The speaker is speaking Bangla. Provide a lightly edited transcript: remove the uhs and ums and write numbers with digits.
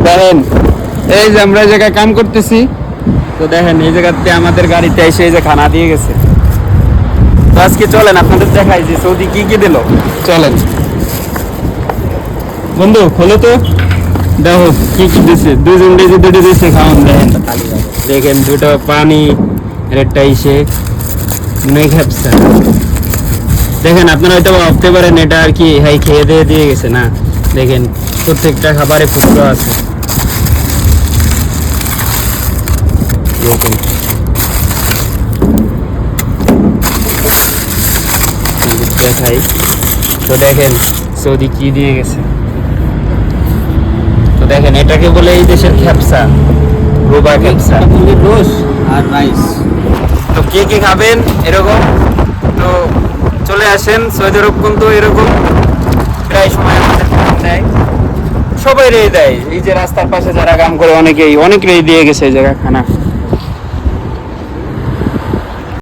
দেখেন এই যে আমরা এই জায়গায় কাম করতেছি, তো দেখেন এই জায়গাতে আমাদের গাড়িতে এসে এই যে খানা দিয়ে গেছে। তো আজকে চলেন আপনাদের দেখাই যে সৌদি কি কি দিল। চলেন বন্ধু, খোলো তো, দেখো কি কি দিচ্ছে। দুজন ডিজে দুটো দিচ্ছে খাওয়ান। দেখেন দেখেন দুটো পানি, একটা ইসে নেই খেপসা। দেখেন আপনারা হয়তো ভাবতে পারেন এটা আর কি হাই খেয়ে দিয়ে গেছে, না দেখেন প্রত্যেকটা খাবারে পুত্র আছে। দেখেন দেখাই তো, দেখেন সৌদি কি দিয়ে গেছে। তো দেখেন এটাকে বলে এই দেশের খেপসা, রোবা খেপসা রোজ আর রাইস। তো কে কে খাবেন এরকম, তো চলে আসেন সৌদি আরব। কিন্তু এরকম প্রায় সময় আমাদের দেয়, সবাই রেই দেয়। এই যে রাস্তার পাশে যারা কাম করে অনেকেই দিয়ে গেছে এই জায়গা খানা।